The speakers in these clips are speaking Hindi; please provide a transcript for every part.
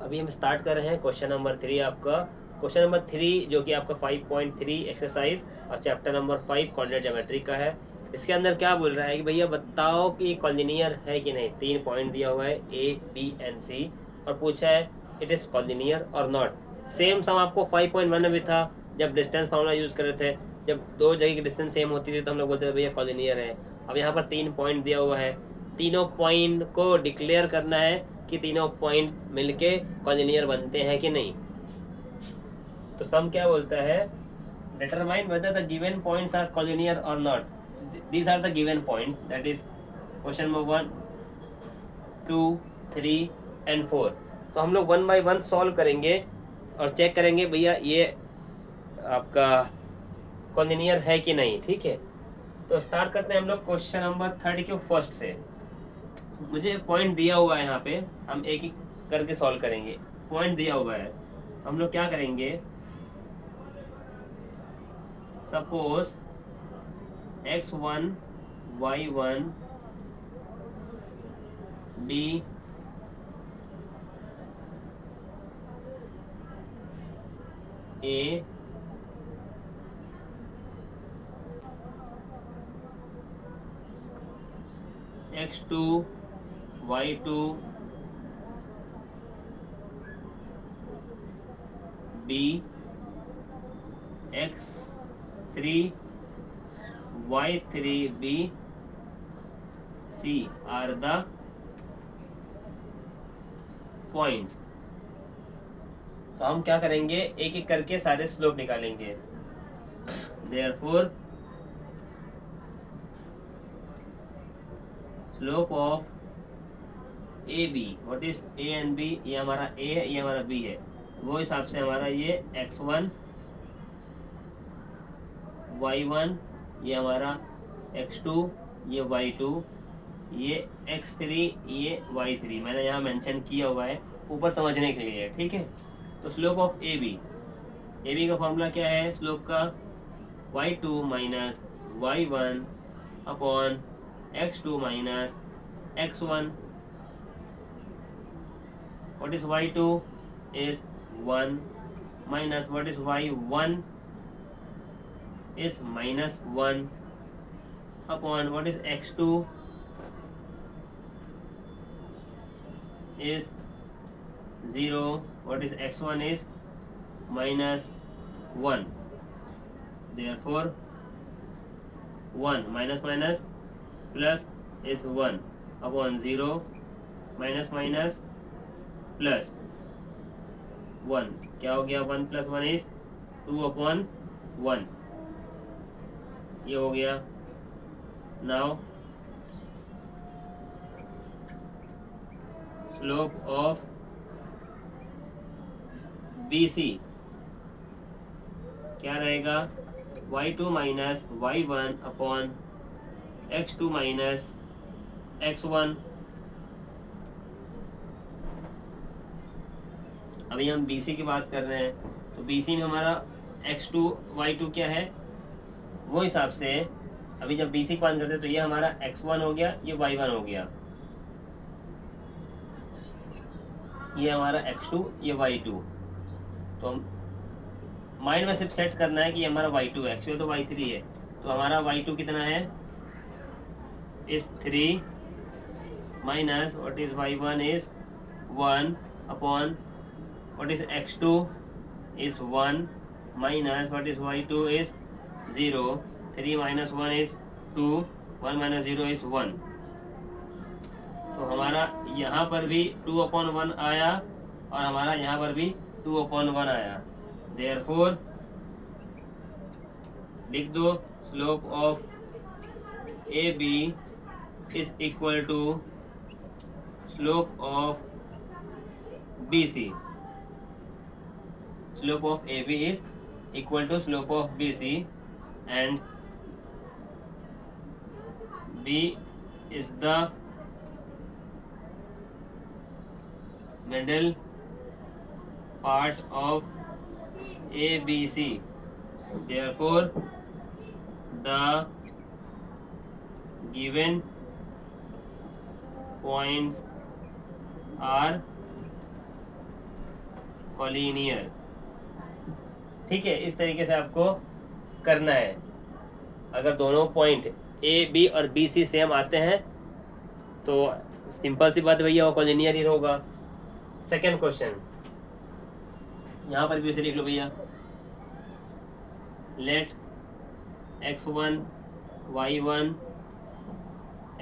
अभी हम स्टार्ट कर रहे हैं क्वेश्चन नंबर 3 आपका। क्वेश्चन नंबर 3 जो कि आपका 5.3 एक्सरसाइज और चैप्टर नंबर 5 कोऑर्डिनेट ज्योमेट्री का है। इसके अंदर क्या बोल रहा है कि भैया बताओ कि कॉलिनियर है कि नहीं। 3 पॉइंट दिया हुआ है ए बी एंड सी और पूछा है इट इज़ कॉलिनियर और नॉट। सेम सम आपको 5.1 में भी था जब डिस्टेंस फार्मूला यूज़ कर रहे थे। जब दो जगह की डिस्टेंस सेम होती थी तो हम लोग बोलते थे भैया कॉलिनियर है। अब यहाँ पर 3 पॉइंट दिया हुआ है, तीनों पॉइंट को डिक्लेयर करना है कि तीनों पॉइंट मिलके कॉलिनियर बनते हैं कि नहीं। तो सम क्या बोलता है, determine whether the given points are collinear और not. These are the given points, that is question number 1, 2, 3 and 4। तो हम लोग 1 बाय 1 सॉल्व करेंगे और चेक करेंगे भैया ये आपका कॉलिनियर है कि नहीं। ठीक है, तो स्टार्ट करते हैं हम लोग क्वेश्चन नंबर 3 के फर्स्ट से। मुझे पॉइंट दिया हुआ है यहाँ पे, हम एक एक करके सॉल्व करेंगे। पॉइंट दिया हुआ है, हम लोग क्या करेंगे, suppose x1 y1 b a x2 y2 b x3 y3 b c are the points। तो हम क्या करेंगे, एक एक करके सारे स्लोप निकालेंगे। therefore slope of A B, what is A and B, ये हमारा ए है ये हमारा बी है, वो हिसाब से हमारा ये x1 y1 ये हमारा x2 ये y2 ये x3 ये y3 मैंने यहाँ मेंशन किया हुआ है ऊपर समझने के लिए। ठीक है, तो स्लोप ऑफ ए बी का फॉर्मूला क्या है स्लोप का, y2 minus y1 upon x2 minus x1। what is y2 is 1 minus what is y1 is minus 1 upon what is x2 is 0, what is x1 is minus 1। therefore 1 minus minus plus is 1 upon 0 minus minus plus 1, क्या हो गया 1 प्लस 1 इज 2 अपॉन 1, ये हो गया। Now slope of B C क्या रहेगा, y2 minus y1 upon x2 minus x1। अभी हम BC की बात कर रहे हैं, तो BC में हमारा x2 y2 क्या है, वो हिसाब से अभी जब BC की बात करते हैं तो ये हमारा x1 हो गया ये y1 हो गया, ये हमारा x2 ये y2। तो हम माइंड में सिर्फ सेट करना है कि ये हमारा y2 है, एक्चुअली तो y3 है। तो हमारा y2 कितना है, इस 3 minus what is y1 is 1 upon what is x2 is 1 minus what is y2 is 0, 3 minus 1 is 2, 1 minus 0 is 1। तो हमारा यहाँ पर भी 2 अपॉन 1 आया और हमारा यहाँ पर भी 2 अपॉन 1 आया। therefore लिख दो slope of A B is equal to slope of B C. slope of AB is equal to slope of BC and B is the middle part of ABC। therefore the given points are collinear. ठीक है, इस तरीके से आपको करना है। अगर दोनों पॉइंट ए बी और बी सी सेम आते हैं तो सिंपल सी बात भैया वो कॉलिनियर ही होगा। सेकेंड क्वेश्चन यहाँ पर भी उसे लिख लो भैया। Let x1 y1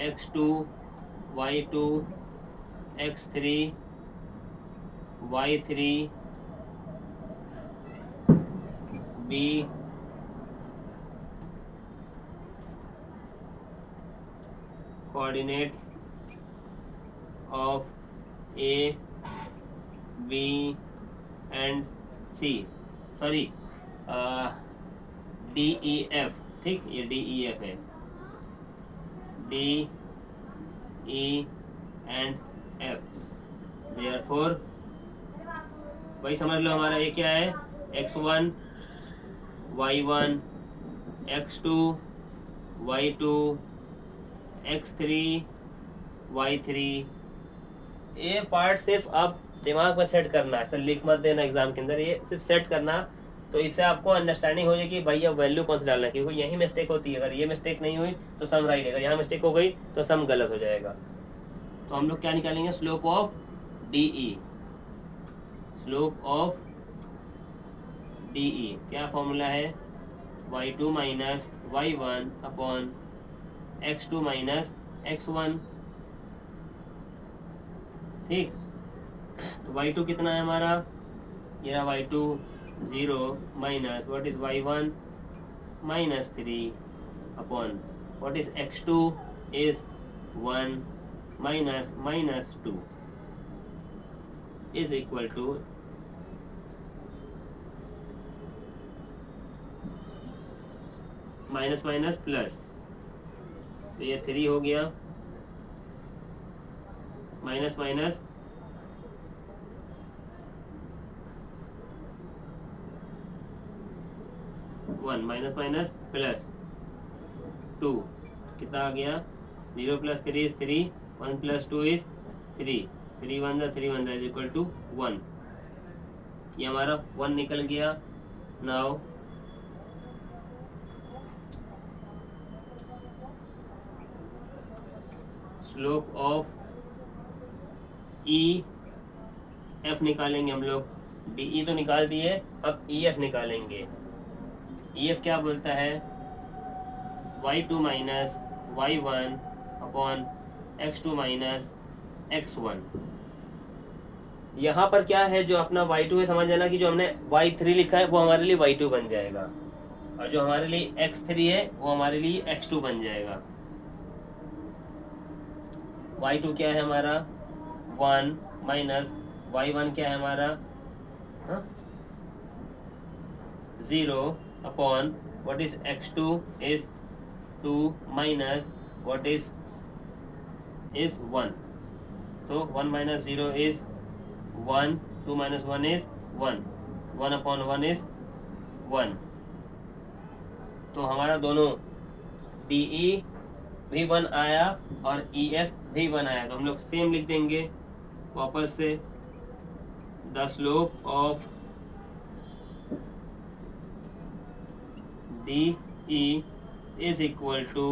x2 y2 x3 y3 be coordinate of A, B and C, sorry D E F, ठीक, ये D E F है, D E and F, therefore वही समझ लो हमारा ये क्या है, x1 y1 x2 y2 x3 y3। ये पार्ट सिर्फ आप दिमाग में सेट करना है, लिख मत देना एग्जाम के अंदर, ये सिर्फ सेट करना, तो इससे आपको अंडरस्टैंडिंग हो जाएगी भैया वैल्यू कौन सा डालना है, क्योंकि यही मिस्टेक होती है। अगर ये मिस्टेक नहीं हुई तो सम राइट है, अगर यहाँ मिस्टेक हो गई तो सम गलत हो जाएगा। तो हम लोग क्या निकालेंगे, slope of D E, slope of D ई क्या फॉर्मूला है, y2 minus y1 upon x2 minus x1, ठीक। तो y2 कितना है हमारा, ये रहा y2 0 minus what is y1 minus 3 upon what is x2 is 1 minus minus 2 is equal to minus minus plus, तो ये 3 हो गया, minus minus 1 minus minus plus 2 कितना आ गया, 0 plus 3 is 3, 1 plus 2 is 3, 3 1 is equal to 1, ये हमारा 1 निकल गया। Now slope of E F निकालेंगे हम लोग, डी ई तो निकाल दिए, अब ई एफ निकालेंगे। ई एफ क्या बोलता है, y2 minus y1 upon x2 minus x1। यहाँ पर क्या है, जो अपना y2 है समझ जाना कि जो हमने y3 लिखा है वो हमारे लिए y2 बन जाएगा, और जो हमारे लिए x3 है वो हमारे लिए x2 बन जाएगा। y2 क्या है हमारा 1 माइनस y1 क्या है हमारा 0 upon what is x2 is 2 minus what is 1, तो 1 minus 0 is 1, 2 minus 1 is 1, 1 upon 1 is 1। तो हमारा दोनों डी ई भी 1 आया और ई एफ भी 1 आया, तो हम लोग सेम लिख देंगे वापस से, the slope of D E is equal to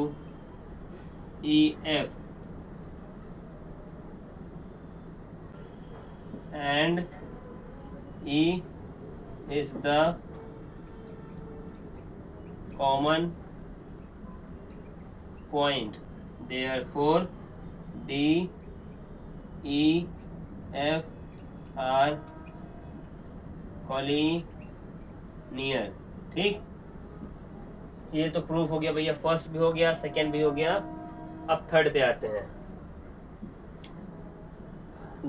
E F and E is the common point, therefore D E F are collinear। ठीक, ये तो प्रूफ हो गया भैया, फर्स्ट भी हो गया, सेकंड भी हो गया। अब थर्ड पे आते हैं।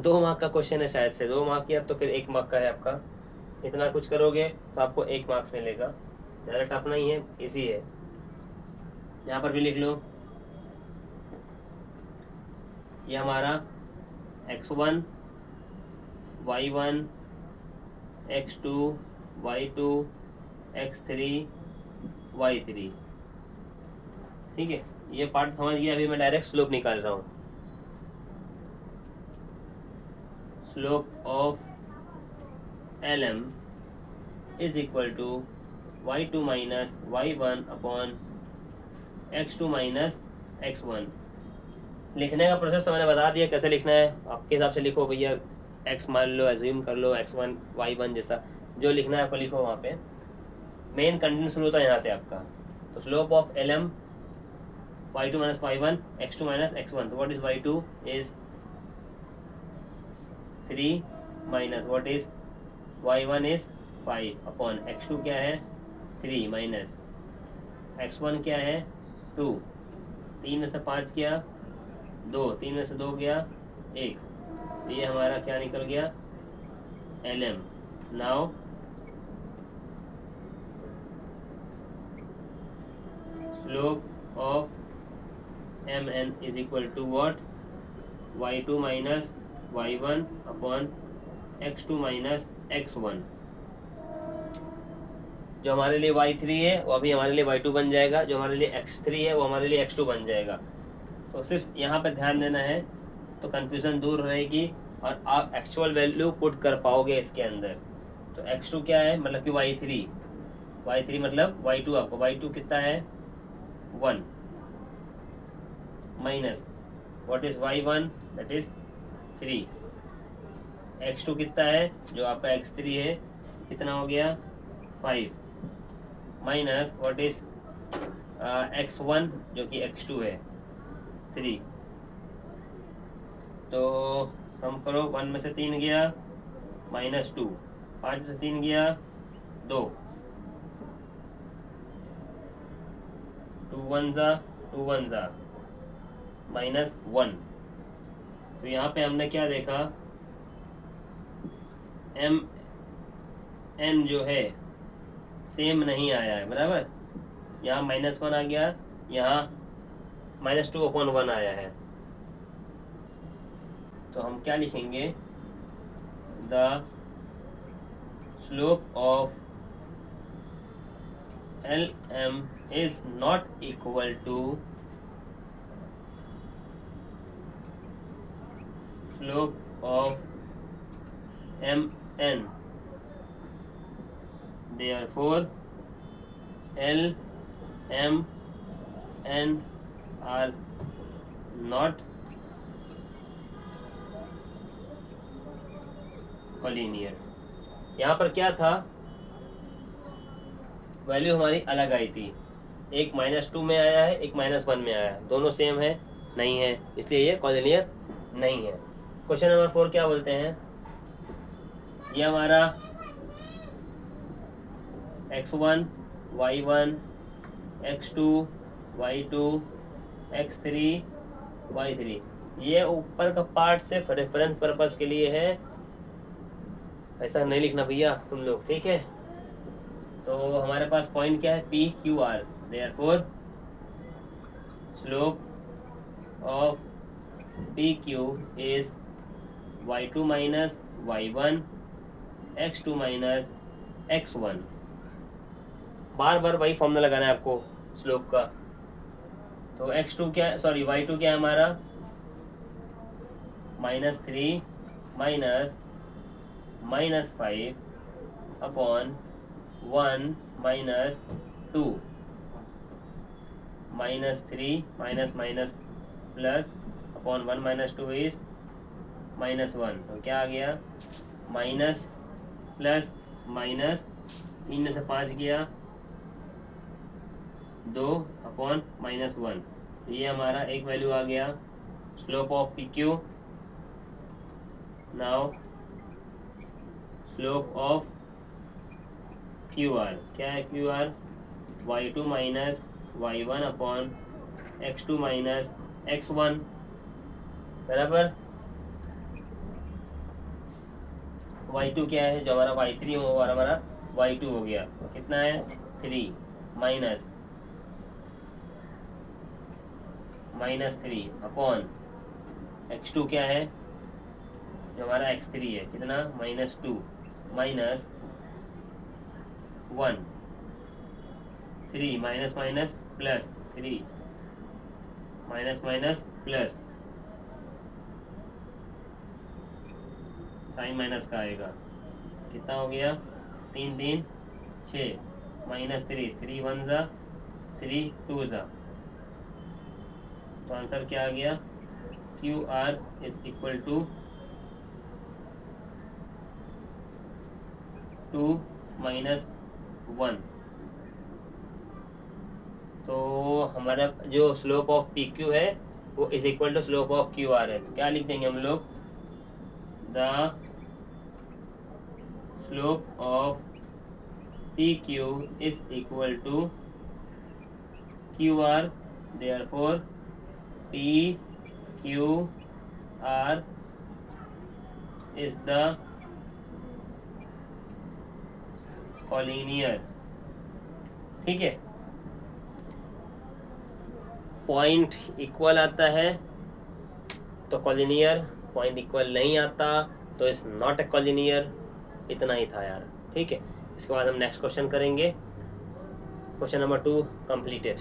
2 मार्क का क्वेश्चन है, शायद से 2 मार्क किया तो फिर 1 मार्क का है आपका, इतना कुछ करोगे तो आपको 1 मार्क्स मिलेगा, ज़्यादा टफ नहीं है, इजी है। यहाँ पर भी लिख लो, ये हमारा x1 y1 x2 y2 x3 y3, ठीक है, ये पार्ट समझ गया। अभी मैं डायरेक्ट स्लोप निकाल रहा हूँ, slope of L M is equal to y2 minus y1 upon x2 minus x1। लिखने का प्रोसेस तो मैंने बता दिया कैसे लिखना है, आपके हिसाब से लिखो भैया। x मान लो, एज्यूम कर लो x1 y1 जैसा जो लिखना है आपको लिखो। वहाँ पे मेन कंटेंट शुरू होता है यहाँ से आपका। तो slope of L M y2 minus y1 x2 minus x1। तो what is y2 is 3 minus what is y1 is 5 upon x2 क्या है 3 माइनस x1 क्या है 2। 3 में से 5 गया 2, 3 में से 2 गया 1। ये हमारा क्या निकल गया L M. Now slope of M N is equal to what y2 minus y1 upon x2 minus x1। जो हमारे लिए y3 है वो अभी हमारे लिए y2 बन जाएगा, जो हमारे लिए x3 है वो हमारे लिए x2 बन जाएगा। तो सिर्फ यहाँ पर ध्यान देना है तो कन्फ्यूज़न दूर रहेगी और आप एक्चुअल वैल्यू पुट कर पाओगे इसके अंदर। तो x2 क्या है मतलब कि y3 मतलब y2 आपको y2 कितना है 1 minus what is y1 that is 3। x2 कितना है जो आपका x3 है कितना हो गया 5 माइनस व्हाट इज x1 जो कि x2 है 3। तो सम करो 1 में से 3 गया माइनस 2, 5 में से 3 गया 2, 2 1 जा माइनस 1। तो यहाँ पे हमने क्या देखा एम एन जो है सेम नहीं आया है बराबर। यहाँ -1 आ गया, यहाँ -2/1 आया है। तो हम क्या लिखेंगे the slope of L M is not equal to slope of M N. Therefore, L, M, N are not collinear। यहाँ पर क्या था वैल्यू हमारी अलग आई थी, एक -2 में आया है एक -1 में आया है, दोनों सेम है नहीं है, इसलिए ये कॉलिनियर नहीं है। क्वेश्चन नंबर 4 क्या बोलते हैं, ये हमारा x1 y1 x2 y2 x3 y3। ये ऊपर का पार्ट सिर्फ रेफरेंस पर्पस के लिए है, ऐसा नहीं लिखना भैया तुम लोग, ठीक है। तो हमारे पास पॉइंट क्या है P Q R। Therefore slope of PQ is y2 minus y1 x2 minus x1। बार बार वही फॉर्मूला लगाना है आपको स्लोप का। तो x2 क्या सॉरी y2 क्या है हमारा -3 minus -5 upon 1 minus 2 -3 minus minus plus upon 1 minus 2 is -1। तो क्या आ गया माइनस प्लस माइनस, 3 में से 5 गया 2 अपॉन -1। तो ये हमारा एक वैल्यू आ गया slope of PQ। Now slope of QR क्या है QR y2 minus y1 upon x2 minus x1 बराबर। y2 क्या है जो हमारा y3 हो और हमारा y2 हो गया, तो कितना है 3 माइनस -3 अपॉन x2 क्या है जो हमारा x3 है कितना -2 minus 1 3 minus minus plus 3 minus minus plus sign minus का आएगा कितना हो गया, 3 3 6 -3, 3 1 ज़ा 3 2 ज़ा, तो आंसर क्या आ गया, QR इज इक्वल टू 2 - 1। तो हमारा जो स्लोप ऑफ PQ है वो is equal to slope of QR है, तो क्या लिख देंगे हम लोग, the slope of PQ is equal to QR, therefore PQR is the collinear। ठीक है, पॉइंट इक्वल आता है तो कॉलिनियर, पॉइंट इक्वल नहीं आता तो इज नॉट ए कॉलिनियर। इतना ही था यार, ठीक है। इसके बाद हम नेक्स्ट क्वेश्चन करेंगे, क्वेश्चन नंबर 2 कंप्लीटेड।